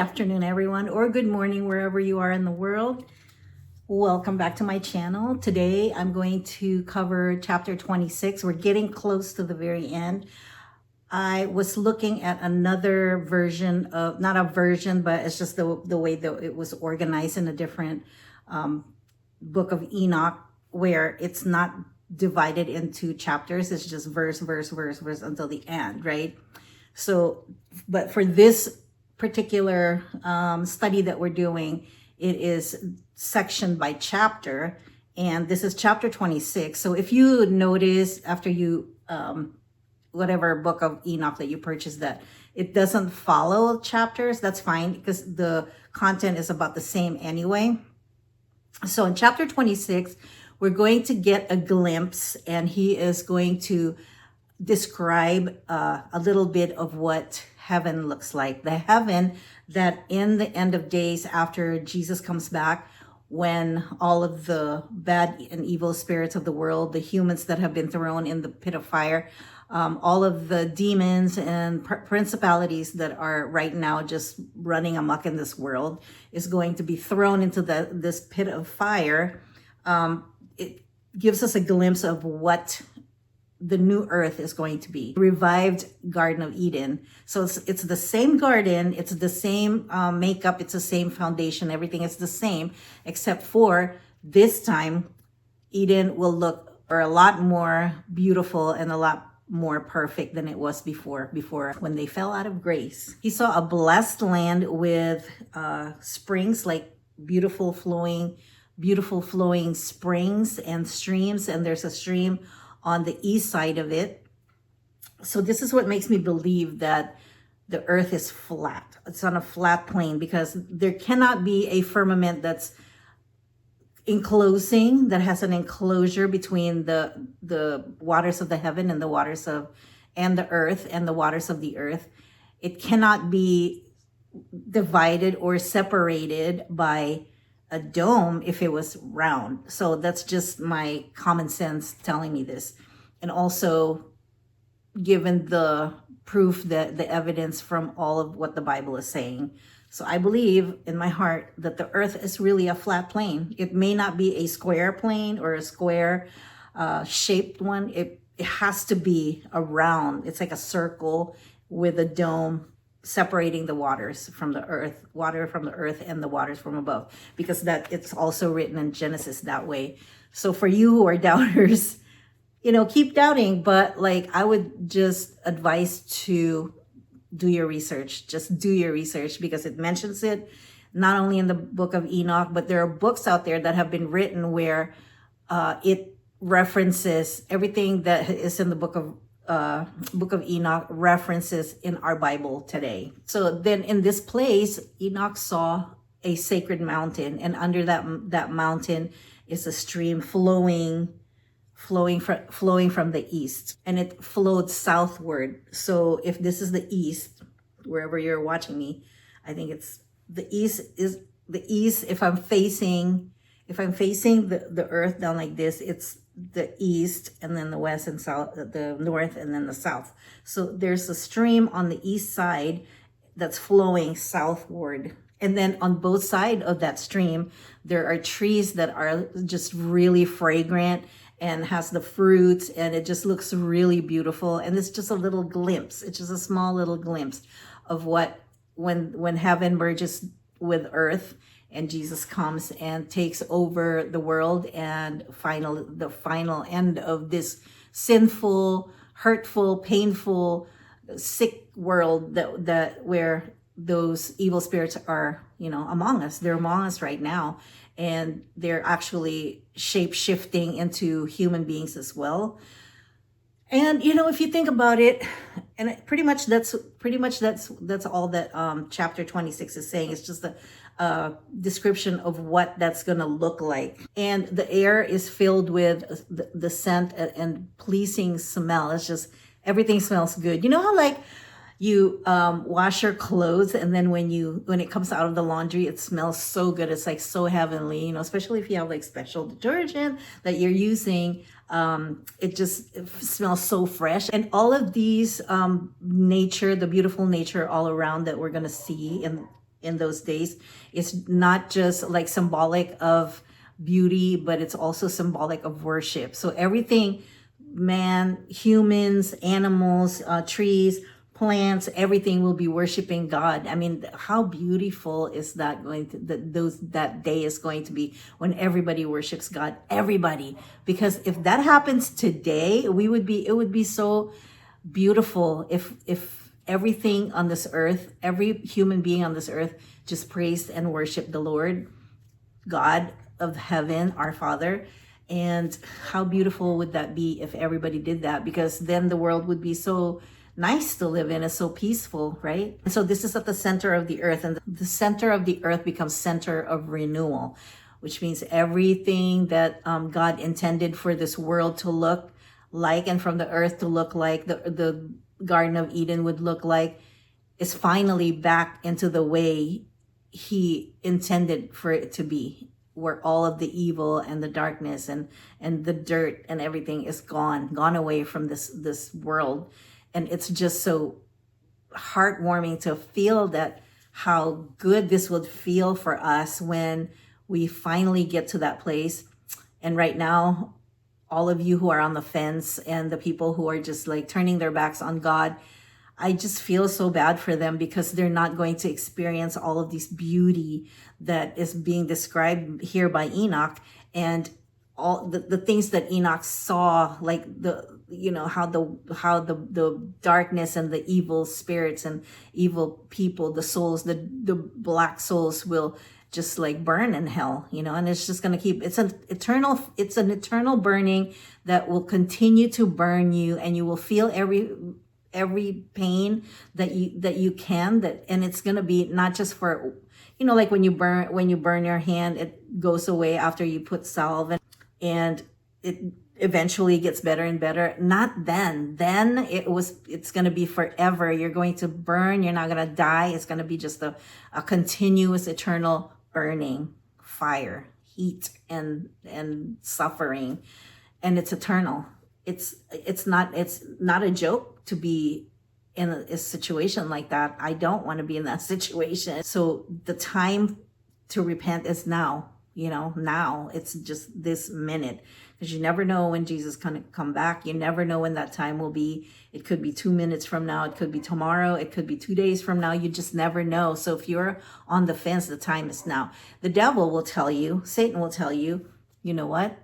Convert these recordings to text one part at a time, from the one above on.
Afternoon, everyone, or good morning, wherever you are in the world. Welcome back to my channel. Today, I'm going to cover chapter 26. We're getting close to the very end. I was looking at another version of, not a version, but it's just the way that it was organized in a different Book of Enoch, where it's not divided into chapters. It's just verse until the end, right? So, but for this particular study that we're doing, it is sectioned by chapter, and this is chapter 26. So if you notice after you whatever Book of Enoch that you purchased, that it doesn't follow chapters, that's fine, because the content is about the same anyway. So in chapter 26, we're going to get a glimpse, and he is going to describe a little bit of what heaven looks like. The heaven that in the end of days, after Jesus comes back, when all of the bad and evil spirits of the world, the humans that have been thrown in the pit of fire, all of the demons and principalities that are right now just running amok in this world, is going to be thrown into this pit of fire. It gives us a glimpse of what the new earth is going to be. Revived Garden of Eden. So it's the same garden, it's the same makeup, it's the same foundation, everything is the same, except for this time, Eden will look a lot more beautiful and a lot more perfect than it was before when they fell out of grace. He saw a blessed land with springs, like beautiful flowing springs and streams, and there's a stream on the east side of it. So this is what makes me believe that the earth is flat. It's on a flat plane, because there cannot be a firmament that's enclosing, that has an enclosure between the waters of the heaven and the waters of, and the earth and the waters of the earth. It cannot be divided or separated by a dome if it was round. So that's just my common sense telling me this. And also, given the proof, that the evidence from all of what the Bible is saying. So I believe in my heart that the earth is really a flat plane. It may not be a square plane or a square shaped one. It has to be a round. It's like a circle with a dome separating the waters from the earth, water from the earth and the waters from above, because that it's also written in Genesis that way. So for you who are doubters, keep doubting, but like I would just advise to do your research. Just do your research, because it mentions it not only in the Book of Enoch, but there are books out there that have been written where it references everything that is in the Book of Enoch, references in our Bible today. So then in this place, Enoch saw a sacred mountain, and under that mountain is a stream flowing from the east, and it flowed southward. So if this is the east, wherever you're watching me, I think it's the east. Is the east, if I'm facing the earth down like this, it's the east, and then the west and south, the north, and then the south. So there's a stream on the east side that's flowing southward. And then on both sides of that stream, there are trees that are just really fragrant and has the fruits, and it just looks really beautiful. And it's just a little glimpse. It's just a small little glimpse of what, when heaven merges with earth, and Jesus comes and takes over the world, and the final end of this sinful, hurtful, painful, sick world that where those evil spirits are, among us. They're among us right now, and they're actually shape-shifting into human beings as well. And if you think about it, and pretty much that's all that chapter 26 is saying. It's just a description of what that's going to look like. And the air is filled with the scent and pleasing smell. It's just, everything smells good. You know how like you wash your clothes, and then when it comes out of the laundry, it smells so good. It's like so heavenly, especially if you have like special detergent that you're using. It smells so fresh. And all of these the beautiful nature all around that we're going to see in those days. It's not just like symbolic of beauty, but it's also symbolic of worship. So everything, man, humans, animals, trees, plants, everything will be worshiping God. I mean, how beautiful is that going to that day is going to be when everybody worships God, everybody. Because if that happens today, it would be so beautiful if everything on this earth, every human being on this earth just praised and worshiped the Lord God of heaven, our Father. And how beautiful would that be if everybody did that? Because then the world would be so nice to live in, it's so peaceful, right? And so this is at the center of the earth, and the center of the earth becomes center of renewal, which means everything that God intended for this world to look like, and from the earth to look like, the Garden of Eden would look like, is finally back into the way he intended for it to be, where all of the evil and the darkness and the dirt and everything is gone away from this world. And it's just so heartwarming to feel that, how good this would feel for us when we finally get to that place. And right now, all of you who are on the fence and the people who are just like turning their backs on God, I just feel so bad for them, because they're not going to experience all of this beauty that is being described here by Enoch, and all the things that Enoch saw, like how the darkness and the evil spirits and evil people, the souls, the black souls will just like burn in hell, and it's just going to keep, it's an eternal burning that will continue to burn you, and you will feel every pain that you can, and it's going to be not just for, like when you burn your hand, it goes away after you put salve, and it eventually gets better and better. Not then it's going to be forever. You're going to burn, you're not going to die. It's going to be just a continuous eternal burning fire, heat and suffering, and it's eternal. It's not a joke to be in a situation like that. I don't want to be in that situation. So the time to repent is now. Now it's just this minute, because you never know when Jesus can come back. You never know when that time will be. It could be 2 minutes from now. It could be tomorrow. It could be 2 days from now. You just never know. So if you're on the fence, the time is now. The devil will tell you, Satan will tell you, you know what?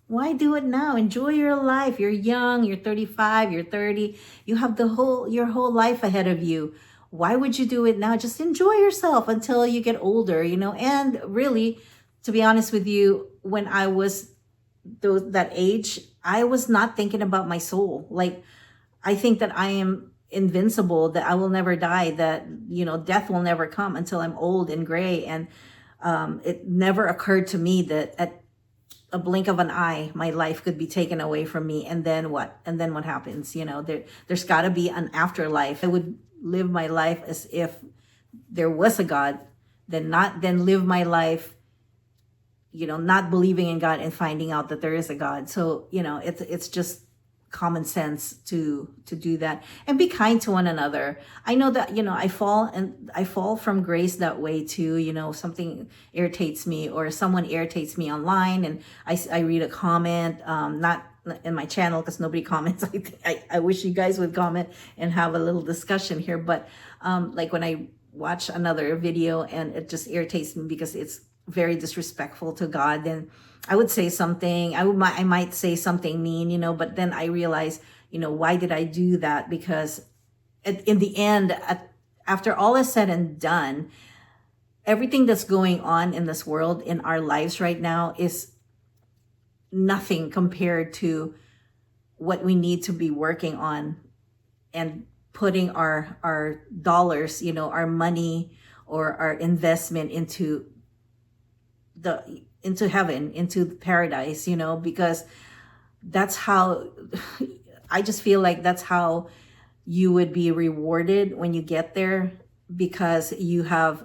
Why do it now? Enjoy your life. You're young, you're 35, you're 30. You have your whole life ahead of you. Why would you do it now? Just enjoy yourself until you get older, and really, to be honest with you, when I was that age, I was not thinking about my soul. Like, I think that I am invincible, that I will never die, that, death will never come until I'm old and gray. And it never occurred to me that at a blink of an eye, my life could be taken away from me. And then what? And then what happens? There's got to be an afterlife. I would live my life as if there was a God, then live my life, not believing in God and finding out that there is a God. So, it's just common sense to do that, and be kind to one another. I know that, I fall from grace that way too. Something irritates me, or someone irritates me online, and I read a comment, not in my channel because nobody comments. I wish you guys would comment and have a little discussion here. But like when I watch another video and it just irritates me because it's very disrespectful to God, then I would say something. I might say something mean, but then I realize, why did I do that? Because in the end, after all is said and done, everything that's going on in this world, in our lives right now, is nothing compared to what we need to be working on and putting our dollars, our money or our investment into heaven, into paradise, because that's how, I just feel like that's how you would be rewarded when you get there, because you have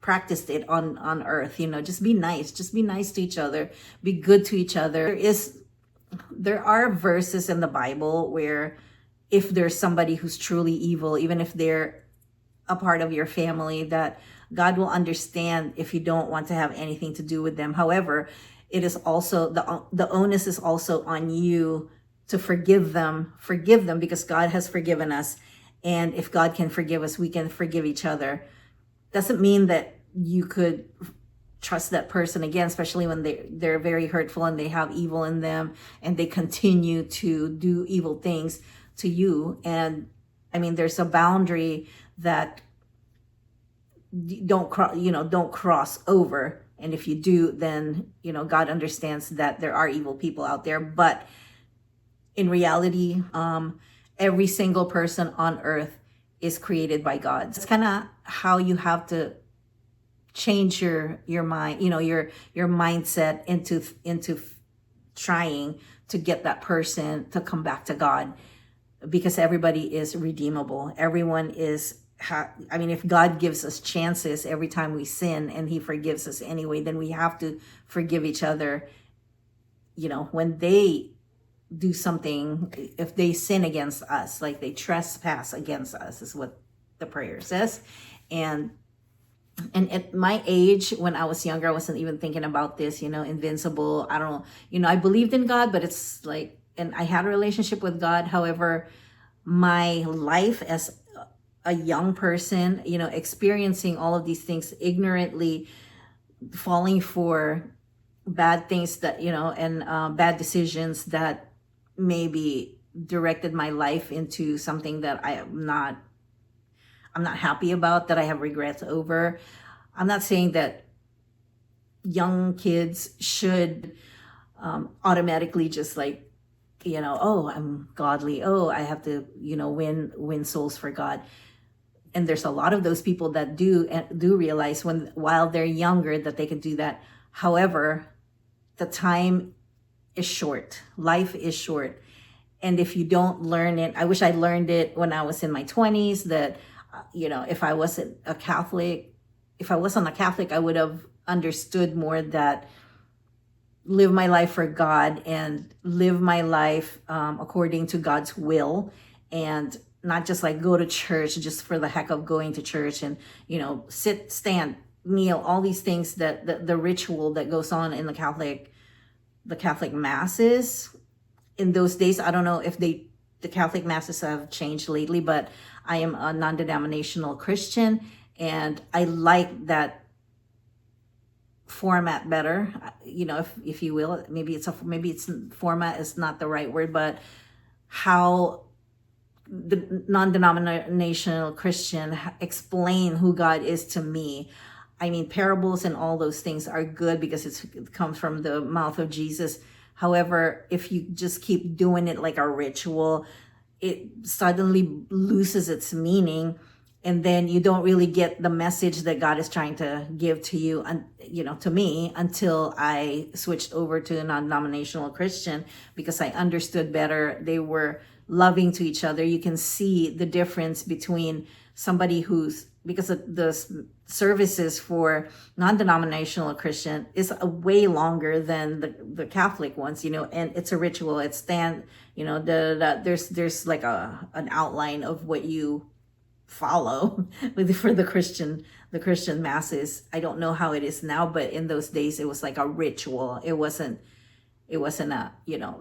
practiced it on earth. Just be nice to each other, be good to each other. There are verses in the Bible where if there's somebody who's truly evil, even if they're a part of your family, that God will understand if you don't want to have anything to do with them. However, it is also the onus is also on you to forgive them because God has forgiven us. And if God can forgive us, we can forgive each other. Doesn't mean that you could trust that person again, especially when they're very hurtful and they have evil in them and they continue to do evil things to you. And I mean, there's a boundary that don't cross over. And if you do, then, God understands that there are evil people out there. But in reality, every single person on earth is created by God. It's kind of how you have to change your mind, your mindset into trying to get that person to come back to God, because everybody is redeemable. Everyone is. If God gives us chances every time we sin and he forgives us anyway, then we have to forgive each other. When they do something, if they sin against us, like they trespass against us, is what the prayer says. And at my age, when I was younger, I wasn't even thinking about this, invincible. I don't know, I believed in God, but it's like, and I had a relationship with God. However, my life as a young person, experiencing all of these things ignorantly, falling for bad things that, and bad decisions that maybe directed my life into something that I'm not happy about, that I have regrets over. I'm not saying that young kids should automatically just like, oh, I'm godly. Oh, I have to, win souls for God. And there's a lot of those people that do realize while they're younger that they can do that. However, the time is short. Life is short. And if you don't learn it, I wish I learned it when I was in my 20s, that, if I wasn't a Catholic, I would have understood more that live my life for God and live my life according to God's will, and not just like go to church just for the heck of going to church and, sit, stand, kneel, all these things that the ritual that goes on in the Catholic masses. In those days, I don't know if the Catholic masses have changed lately, but I am a non-denominational Christian, and I like that format better, if you will. Maybe it's format is not the right word, but how the non-denominational Christian explain who God is to me. Parables and all those things are good because it comes from the mouth of Jesus. However, if you just keep doing it like a ritual, it suddenly loses its meaning, and then you don't really get the message that God is trying to give to you, and to me, until I switched over to a non-denominational Christian, because I understood better. They were loving to each other. You can see the difference between somebody because the services for non-denominational Christian is way longer than the Catholic ones, and it's a ritual. It's there's like an outline of what you follow for the Christian masses. I don't know how it is now, but in those days it was like a ritual. It wasn't a,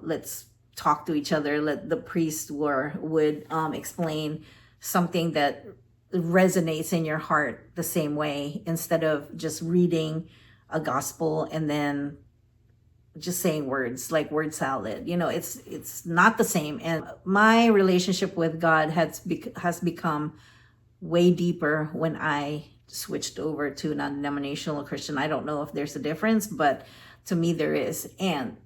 let's talk to each other. Let the priest would explain something that resonates in your heart the same way, instead of just reading a gospel and then just saying words like word salad. It's not the same. And my relationship with God has become way deeper when I switched over to non-denominational Christian. I don't know if there's a difference, but to me there is. And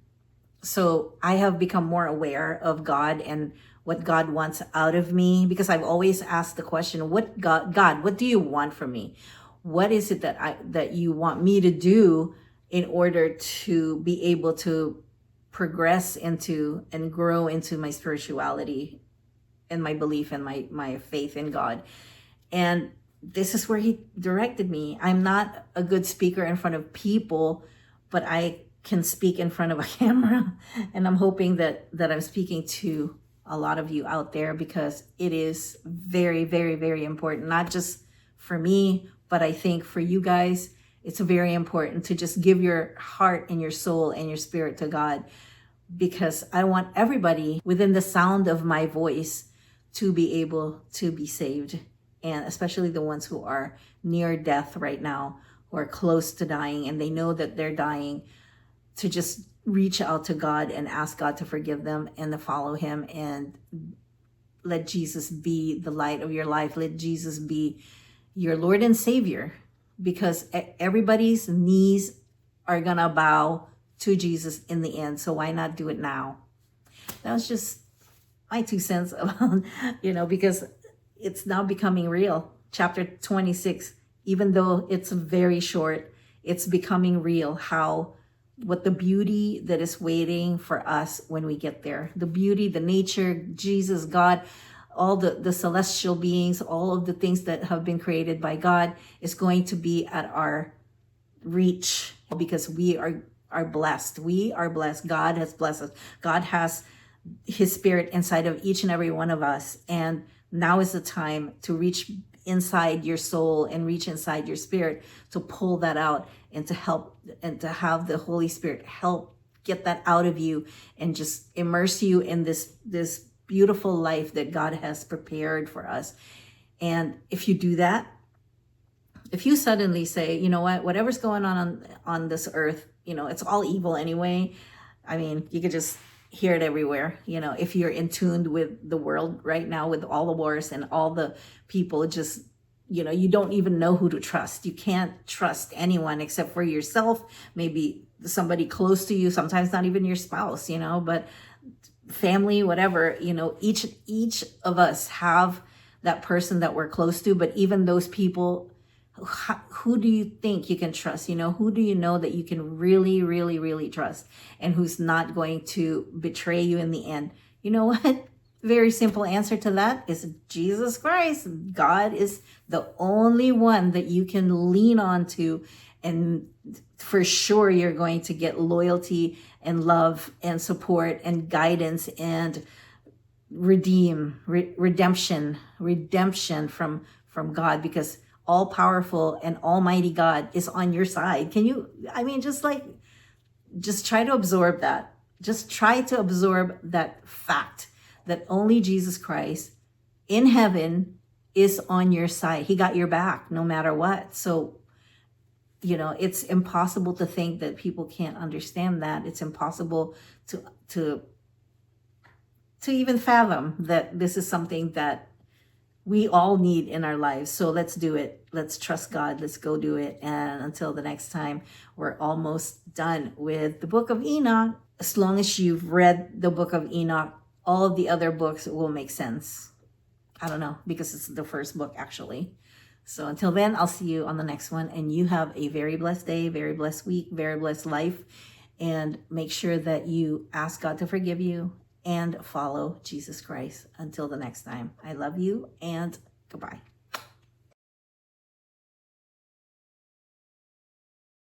so I have become more aware of God and what God wants out of me, because I've always asked the question, God, what do you want from me? What is it that you want me to do in order to be able to progress into and grow into my spirituality and my belief and my faith in God? And this is where he directed me. I'm not a good speaker in front of people, but I can speak in front of a camera. And I'm hoping that I'm speaking to a lot of you out there, because it is very, very, very important, not just for me, but I think for you guys, it's very important to just give your heart and your soul and your spirit to God, because I want everybody within the sound of my voice to be able to be saved. And especially the ones who are near death right now, who are close to dying and they know that they're dying, to just reach out to God and ask God to forgive them and to follow him, and let Jesus be the light of your life. Let Jesus be your Lord and Savior, because everybody's knees are gonna bow to Jesus in the end. So why not do it now? That was just my 2 cents about, because it's now becoming real. Chapter 26, even though it's very short, it's becoming real what the beauty that is waiting for us when we get there. The beauty, the nature, Jesus, God, all the celestial beings, all of the things that have been created by God is going to be at our reach, because we are blessed. We are blessed. God has blessed us. God has his spirit inside of each and every one of us. And now is the time to reach inside your soul and reach inside your spirit to pull that out, and to help, and to have the Holy Spirit help get that out of you and just immerse you in this beautiful life that God has prepared for us. And if you do that, if you suddenly say, you know what, whatever's going on this earth, it's all evil anyway. I mean, you could just hear it everywhere. If you're in tune with the world right now, with all the wars and all the people, just, you don't even know who to trust. You can't trust anyone except for yourself, maybe somebody close to you, sometimes not even your spouse, but family, whatever, each of us have that person that we're close to. But even those people, who do you think you can trust? Who do you know that you can really, really, really trust, and who's not going to betray you in the end? You know what? Very simple answer to that is Jesus Christ. God is the only one that you can lean on to, and for sure you're going to get loyalty and love and support and guidance and redemption from God, because all powerful and almighty God is on your side. Just try to absorb that. Just try to absorb that fact that only Jesus Christ in heaven is on your side. He got your back no matter what. So, it's impossible to think that people can't understand that. It's impossible to even fathom that this is something that we all need in our lives. So let's do it. Let's trust God. Let's go do it. And until the next time, we're almost done with the Book of Enoch. As long as you've read the Book of Enoch, all of the other books will make sense. I don't know, because it's the first book actually. So until then, I'll see you on the next one. And you have a very blessed day, very blessed week, very blessed life. And make sure that you ask God to forgive you and follow Jesus Christ. Until the next time, I love you and goodbye.